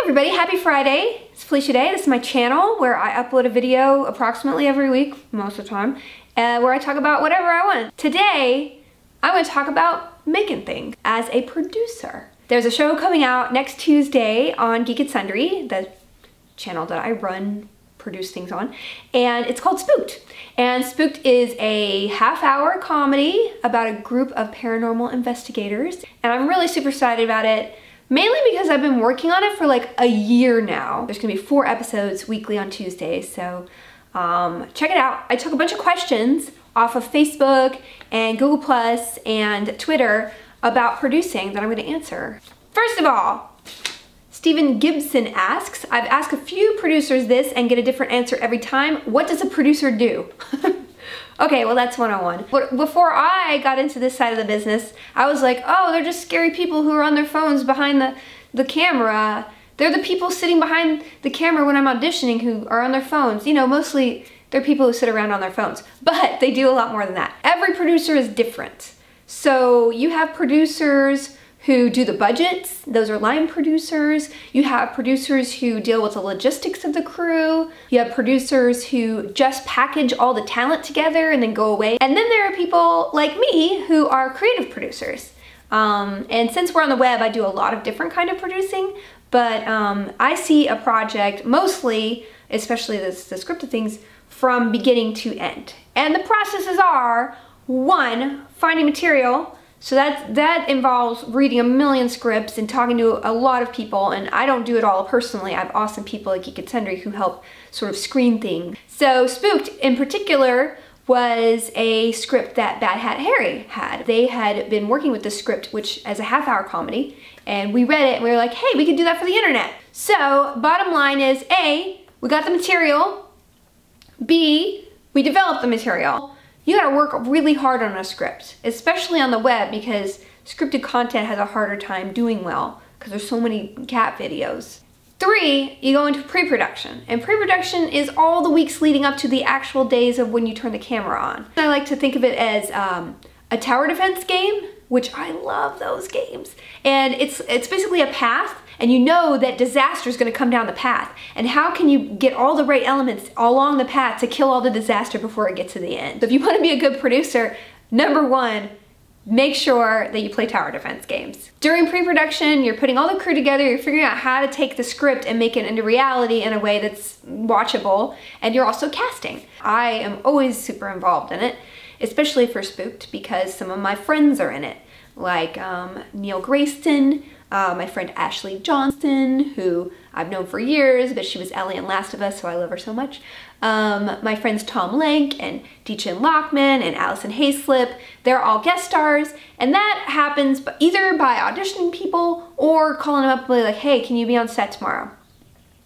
everybody, happy Friday. It's Felicia Day. This is my channel where I upload a video approximately every week, most of the time, where I talk about whatever I want. Today, I'm going to talk about making things as a producer. There's a show coming out next Tuesday on Geek and Sundry, the channel that I produce things on, and it's called Spooked. And Spooked is a half-hour comedy about a group of paranormal investigators, and I'm really super excited about it. Mainly because I've been working on it for like a year now. There's gonna be 4 episodes weekly on Tuesdays, so check it out. I took a bunch of questions off of Facebook and Google Plus and Twitter about producing that I'm gonna answer. First of all, Stephen Gibson asks, I've asked a few producers this and get a different answer every time. What does a producer do? Okay, well that's 101. But before I got into this side of the business, I was like, oh, they're just scary people who are on their phones behind the camera. They're the people sitting behind the camera when I'm auditioning who are on their phones. You know, mostly they're people who sit around on their phones, but they do a lot more than that. Every producer is different. So you have producers who do the budgets, those are line producers. You have producers who deal with the logistics of the crew. You have producers who just package all the talent together and then go away. And then there are people like me who are creative producers. And since we're on the web, I do a lot of different kind of producing, but I see a project mostly, especially the scripted things, from beginning to end. And the processes are, 1, finding material. So that involves reading a million scripts and talking to a lot of people, and I don't do it all personally. I have awesome people like Geek and Sundry who help sort of screen things. So Spooked in particular was a script that Bad Hat Harry had. They had been working with this script, which as a half-hour comedy, and we read it and we were like, hey, we could do that for the internet. So bottom line is A, we got the material, B, we developed the material. You gotta work really hard on a script, especially on the web, because scripted content has a harder time doing well because there's so many cat videos. 3, you go into pre-production, and pre-production is all the weeks leading up to the actual days of when you turn the camera on. I like to think of it as a tower defense game, which I love those games. And it's basically a path, and you know that disaster is going to come down the path. And how can you get all the right elements along the path to kill all the disaster before it gets to the end? So if you want to be a good producer, number 1, make sure that you play tower defense games. During pre-production, you're putting all the crew together, you're figuring out how to take the script and make it into reality in a way that's watchable, and you're also casting. I am always super involved in it, especially for Spooked, because some of my friends are in it, like Neil Grayston, my friend Ashley Johnson, who I've known for years, but she was Ellie in Last of Us, so I love her so much. My friends Tom Lank and Deechin Lockman and Allison Hayslip, they're all guest stars, and that happens either by auditioning people or calling them up and be like, hey, can you be on set tomorrow?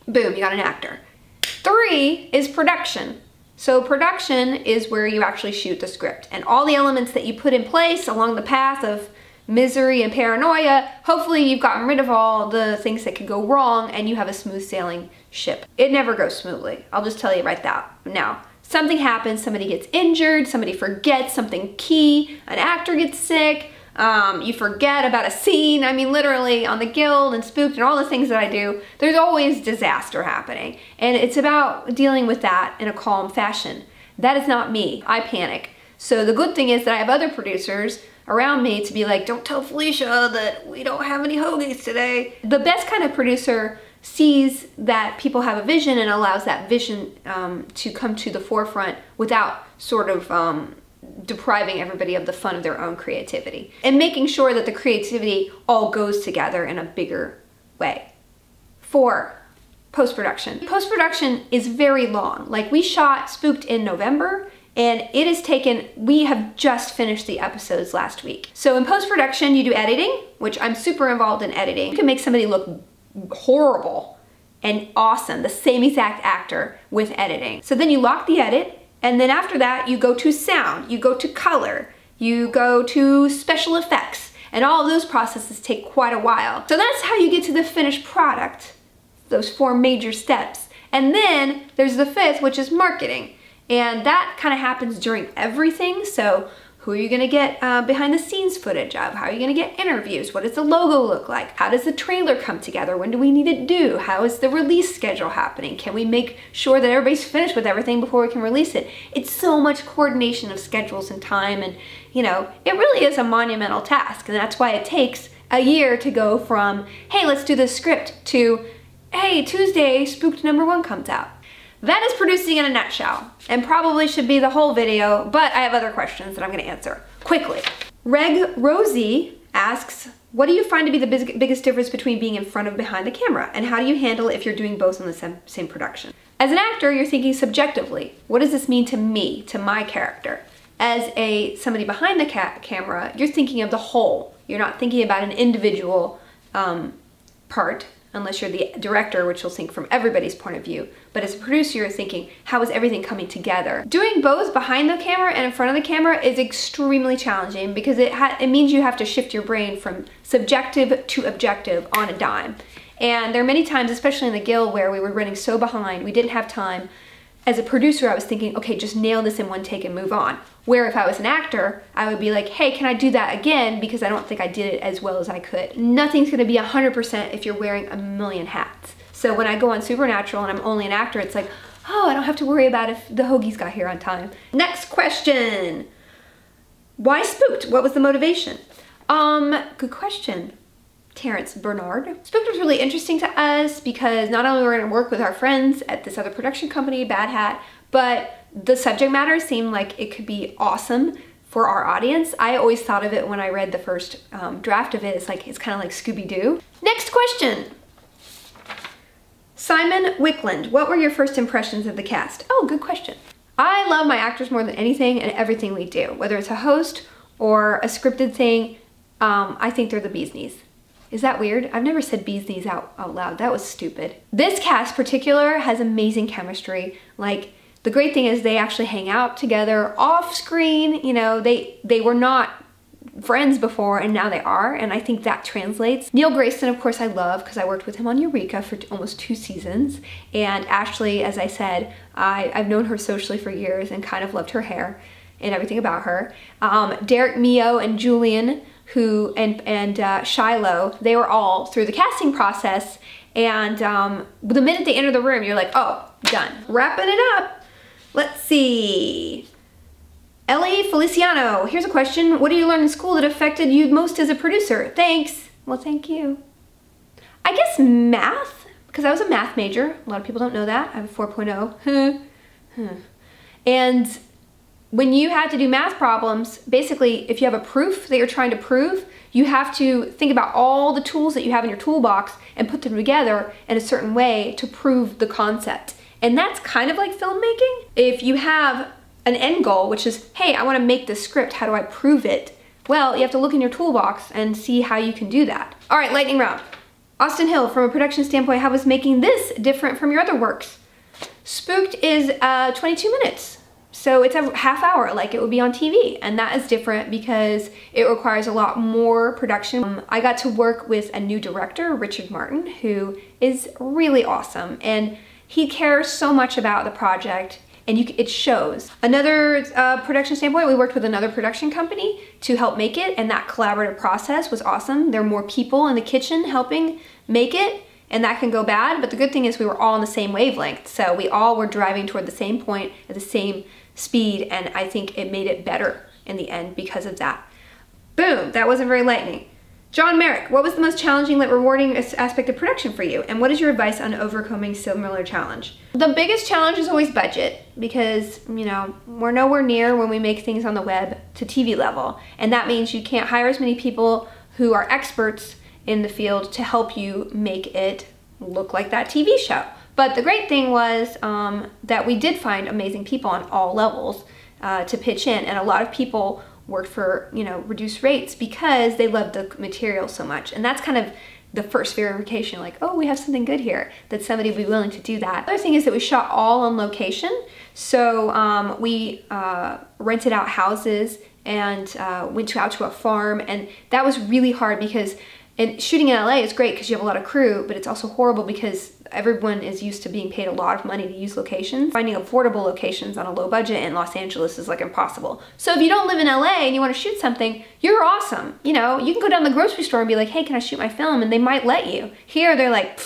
Boom, you got an actor. 3 is production. So production is where you actually shoot the script, and all the elements that you put in place along the path of misery and paranoia, hopefully you've gotten rid of all the things that could go wrong and you have a smooth sailing ship. It never goes smoothly. I'll just tell you right now. Something happens, somebody gets injured, somebody forgets something key, an actor gets sick, you forget about a scene. I mean, literally on the Guild and Spooked and all the things that I do, there's always disaster happening. And it's about dealing with that in a calm fashion. That is not me. I panic. So the good thing is that I have other producers around me to be like, don't tell Felicia that we don't have any hoagies today. The best kind of producer sees that people have a vision and allows that vision to come to the forefront without sort of depriving everybody of the fun of their own creativity, and making sure that the creativity all goes together in a bigger way. 4, post-production. Post-production is very long. Like, we shot Spooked in November, and it has taken, we have just finished the episodes last week. So in post-production, you do editing, which I'm super involved in editing. You can make somebody look horrible and awesome, the same exact actor with editing. So then you lock the edit, and then after that, you go to sound, you go to color, you go to special effects, and all of those processes take quite a while. So that's how you get to the finished product, those 4 major steps. And then there's the 5th, which is marketing. And that kind of happens during everything. So Who are you gonna get behind the scenes footage of? How are you gonna get interviews? What does the logo look like? How does the trailer come together? When do we need it due? How is the release schedule happening? Can we make sure that everybody's finished with everything before we can release it? It's so much coordination of schedules and time, and you know, it really is a monumental task, and that's why it takes a year to go from, hey, let's do this script, to, hey, Tuesday, Spooked #1 comes out. That is producing in a nutshell, and probably should be the whole video, but I have other questions that I'm gonna answer quickly. Reg Rosie asks, what do you find to be the biggest difference between being in front and behind the camera, and how do you handle it if you're doing both on the same production? As an actor, you're thinking subjectively, what does this mean to me, to my character? As somebody behind the camera, you're thinking of the whole. You're not thinking about an individual part, unless you're the director, which will think from everybody's point of view. But as a producer, you're thinking, how is everything coming together? Doing both behind the camera and in front of the camera is extremely challenging because it means you have to shift your brain from subjective to objective on a dime. And there are many times, especially in the Guild, where we were running so behind, we didn't have time. As a producer, I was thinking, okay, just nail this in one take and move on. Where if I was an actor, I would be like, hey, can I do that again? Because I don't think I did it as well as I could. Nothing's gonna be 100% if you're wearing a million hats. So when I go on Supernatural and I'm only an actor, it's like, oh, I don't have to worry about if the hoagies got here on time. Next question. Why Spooked? What was the motivation? Good question. Terrence Bernard. Spooked was really interesting to us because not only were we going to work with our friends at this other production company, Bad Hat, but the subject matter seemed like it could be awesome for our audience. I always thought of it when I read the first draft of it, it's kind of like Scooby-Doo. Next question. Simon Wickland, what were your first impressions of the cast? Oh, good question. I love my actors more than anything and everything we do, whether it's a host or a scripted thing. I think they're the bee's knees. Is that weird? I've never said bee's knees out loud. That was stupid. This cast particular has amazing chemistry. Like, the great thing is they actually hang out together off screen. You know, they were not friends before and now they are, and I think that translates. Neil Grayston, of course, I love because I worked with him on Eureka for almost 2 seasons. And Ashley, as I said, I've known her socially for years and kind of loved her hair and everything about her. Derek Mio and Julian, and Shiloh, they were all through the casting process, and the minute they enter the room, you're like, oh, done. Wrapping it up. Let's see. Ellie Feliciano, here's a question. What did you learn in school that affected you most as a producer? Thanks. Well, thank you. I guess math, because I was a math major. A lot of people don't know that. I have a 4.0. And when you have to do math problems, basically, if you have a proof that you're trying to prove, you have to think about all the tools that you have in your toolbox and put them together in a certain way to prove the concept. And that's kind of like filmmaking. If you have an end goal, which is, hey, I want to make this script, how do I prove it? Well, you have to look in your toolbox and see how you can do that. All right, lightning round. Austin Hill, from a production standpoint, how was making this different from your other works? Spooked is 22 minutes. So it's a half hour like it would be on TV, and that is different because it requires a lot more production. I got to work with a new director, Richard Martin, who is really awesome, and he cares so much about the project, and it shows. Another production standpoint, we worked with another production company to help make it, and that collaborative process was awesome. There were more people in the kitchen helping make it, and that can go bad, but the good thing is we were all on the same wavelength, so we all were driving toward the same point at the same speed, and I think it made it better in the end because of that. Boom, that wasn't very lightning. John Merrick, what was the most challenging yet rewarding aspect of production for you, and what is your advice on overcoming similar challenge? The biggest challenge is always budget, because, you know, we're nowhere near when we make things on the web to TV level, and that means you can't hire as many people who are experts in the field to help you make it look like that TV show. But the great thing was that we did find amazing people on all levels to pitch in, and a lot of people worked for, you know, reduced rates because they loved the material so much. And that's kind of the first verification, like, oh, we have something good here, that somebody would be willing to do that. The other thing is that we shot all on location. So we rented out houses and went out to a farm, and that was really hard because And shooting in LA is great because you have a lot of crew, but it's also horrible because everyone is used to being paid a lot of money to use locations. Finding affordable locations on a low budget in Los Angeles is like impossible. So if you don't live in LA and you want to shoot something, you're awesome. You know, you can go down to the grocery store and be like, hey, can I shoot my film? And they might let you. Here, they're like,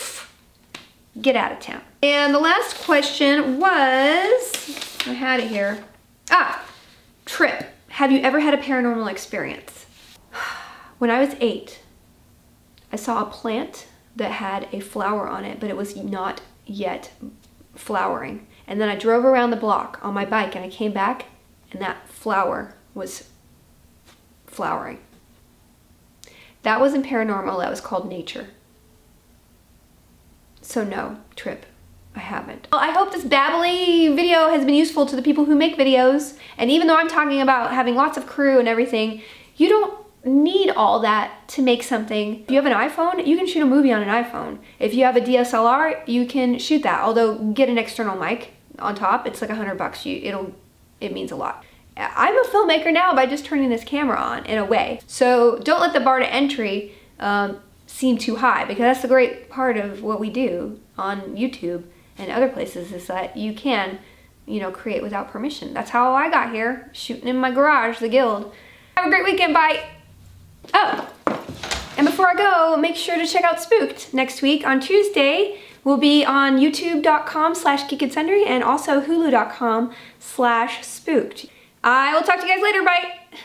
get out of town. And the last question was, I had it here. Trip. Have you ever had a paranormal experience? When I was 8, I saw a plant that had a flower on it, but it was not yet flowering. And then I drove around the block on my bike and I came back and that flower was flowering. That wasn't paranormal, that was called nature. So no, Trip, I haven't. Well, I hope this babbly video has been useful to the people who make videos. And even though I'm talking about having lots of crew and everything, you don't need all that to make something. If you have an iPhone, you can shoot a movie on an iPhone. If you have a DSLR, you can shoot that. Although get an external mic on top, it's like $100. It means a lot. I'm a filmmaker now by just turning this camera on in a way. So don't let the bar to entry seem too high, because that's the great part of what we do on YouTube and other places is that you can, you know, create without permission. That's how I got here, shooting in my garage, the Guild. Have a great weekend, bye! Oh, and before I go, make sure to check out Spooked next week. On Tuesday, we'll be on youtube.com/geekandsundry and also hulu.com/spooked. I will talk to you guys later, bye!